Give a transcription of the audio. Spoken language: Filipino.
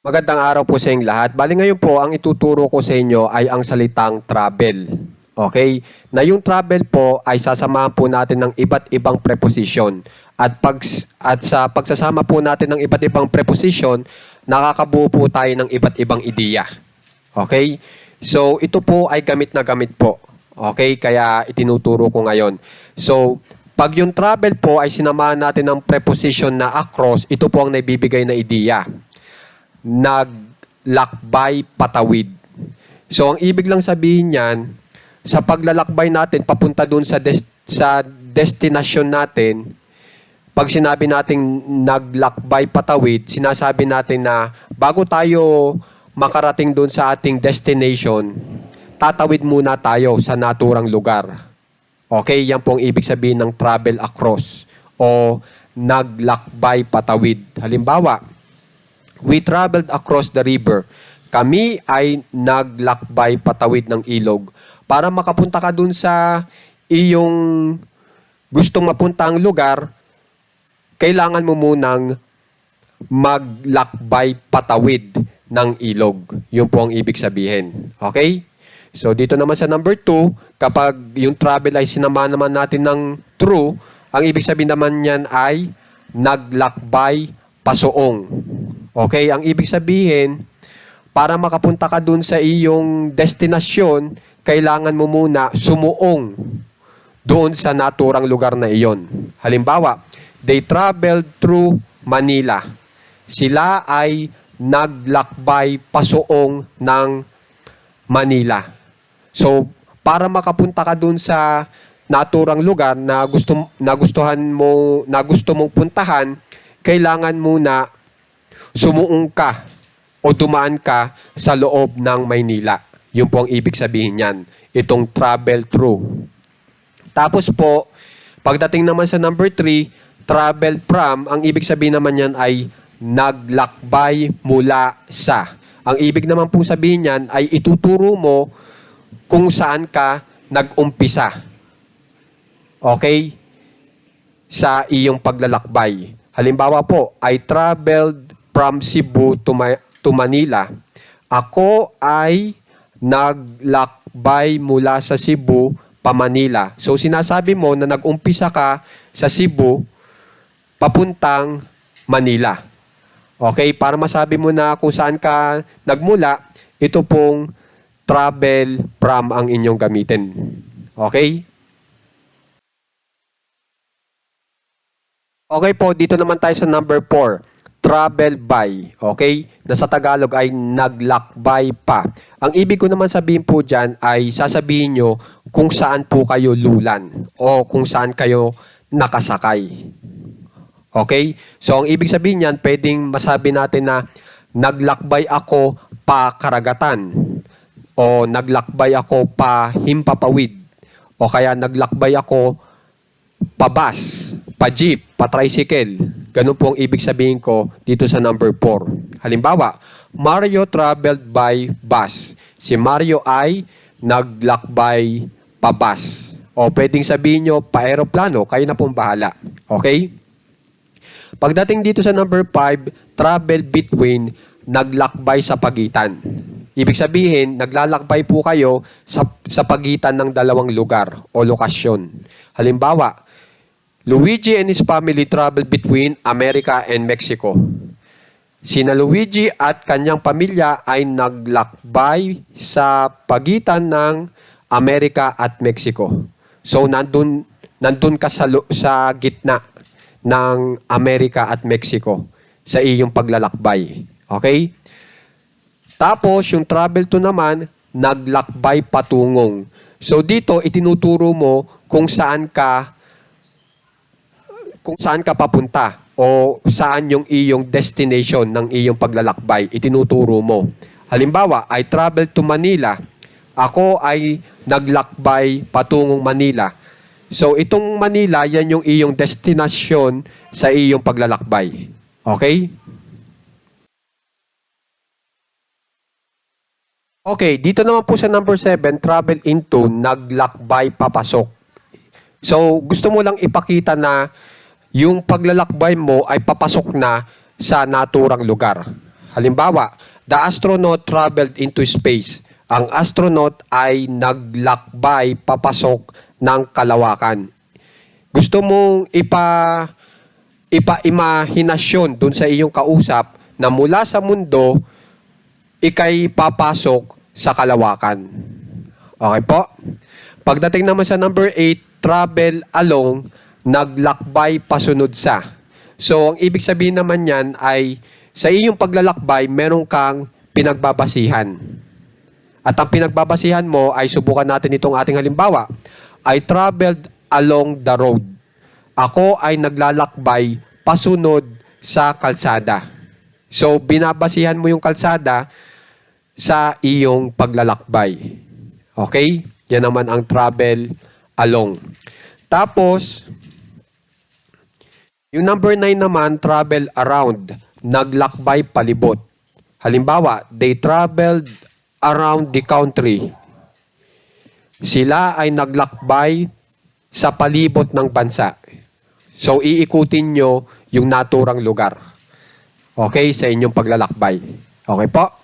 Magandang araw po sa inyong lahat. Bali ngayon po, ang ituturo ko sa inyo ay ang salitang travel. Okay? Na yung travel po ay sasamahan po natin ng iba't ibang preposition. At sa pagsasama po natin ng iba't ibang preposition, nakakabuo po tayo ng iba't ibang ideya. Okay? So, ito po ay gamit na gamit po. Okay? Kaya itinuturo ko ngayon. So, pag yung travel po ay sinamahan natin ng preposition na across, ito po ang naibibigay na ideya. Naglakbay patawid. So, ang ibig lang sabihin niyan, sa paglalakbay natin papunta dun sa destination natin, pag sinabi nating naglakbay patawid, sinasabi natin na bago tayo makarating dun sa ating destination, tatawid muna tayo sa naturang lugar. Okay, yan po ang ibig sabihin ng travel across o naglakbay patawid. Halimbawa, we traveled across the river. Kami ay naglakbay patawid ng ilog. Para makapunta ka dun sa iyong gustong mapuntang lugar, kailangan mo munang maglakbay patawid ng ilog. Yun po ang ibig sabihin. Okay? So, dito naman sa number 2, kapag yung travel ay sinama naman natin ng true, ang ibig sabihin naman yan ay naglakbay pasuong. Okay? Ang ibig sabihin, para makapunta ka dun sa iyong destinasyon, kailangan mo muna sumuong doon sa naturang lugar na iyon. Halimbawa, they traveled through Manila. Sila ay naglakbay pasuong ng Manila. So, para makapunta ka dun sa naturang lugar na gusto mong puntahan, kailangan muna sumuong ka o dumaan ka sa loob ng Maynila. Yun po ang ibig sabihin niyan. Itong travel through. Tapos po, pagdating naman sa number 3, travel from, ang ibig sabihin naman niyan ay naglakbay mula sa. Ang ibig naman pong sabihin niyan ay ituturo mo kung saan ka nag-umpisa. Okay? Sa iyong paglalakbay. Halimbawa po, I traveled from Cebu to Manila. Ako ay naglakbay mula sa Cebu pa Manila. So sinasabi mo na nag-umpisa ka sa Cebu papuntang Manila. Okay, para masabi mo na kung saan ka nagmula, ito pong travel from ang inyong gamitin. Okay? Okay po, dito naman tayo sa number 4. Travel by. Okay? Na sa Tagalog ay naglakbay pa. Ang ibig ko naman sabihin po dyan ay sasabihin nyo kung saan po kayo lulan o kung saan kayo nakasakay. Okay? So, ang ibig sabihin niyan, pwedeng masabi natin na naglakbay ako pa karagatan o naglakbay ako pa himpapawid o kaya naglakbay ako pa bus, pa jeep, pa tricycle. Ganun po ang ibig sabihin ko dito sa number 4. Halimbawa, Mario traveled by bus. Si Mario ay naglakbay pa bus. O pwedeng sabihin nyo pa aeroplano, kayo na pong bahala. Okay? Pagdating dito sa number 5, travel between, naglakbay sa pagitan. Ibig sabihin, naglalakbay po kayo sa pagitan ng dalawang lugar o lokasyon. Halimbawa, Luigi and his family traveled between America and Mexico. Sina Luigi at kanyang pamilya ay naglakbay sa pagitan ng Amerika at Mexico. So, nandun ka sa gitna ng Amerika at Mexico sa iyong paglalakbay. Okay? Tapos, yung travel to naman, naglakbay patungong. So, dito, itinuturo mo kung saan ka papunta o saan yung iyong destination ng iyong paglalakbay. Itinuturo mo. Halimbawa, I traveled to Manila. Ako ay naglakbay patungong Manila. So, itong Manila, yan yung iyong destinasyon sa iyong paglalakbay. Okay? Okay, dito naman po sa number 7, travel into, naglakbay papasok. So, gusto mo lang ipakita na yung paglalakbay mo ay papasok na sa naturang lugar. Halimbawa, the astronaut traveled into space. Ang astronaut ay naglakbay papasok ng kalawakan. Gusto mong ipa-imahinasyon dun sa iyong kausap na mula sa mundo, ikay papasok sa kalawakan. Okay po? Pagdating naman sa number 8, travel along, naglakbay pasunod sa. So, ang ibig sabihin naman yan ay sa iyong paglalakbay, meron kang pinagbabasihan. At ang pinagbabasihan mo ay subukan natin itong ating halimbawa. I traveled along the road. Ako ay naglalakbay pasunod sa kalsada. So, binabasihan mo yung kalsada sa iyong paglalakbay. Okay? Yan naman ang travel along. Tapos, yung number 9 naman, travel around. Naglakbay palibot. Halimbawa, they traveled around the country. Sila ay naglakbay sa palibot ng bansa. So, iikutin nyo yung naturang lugar. Okay? Sa inyong paglalakbay. Okay po?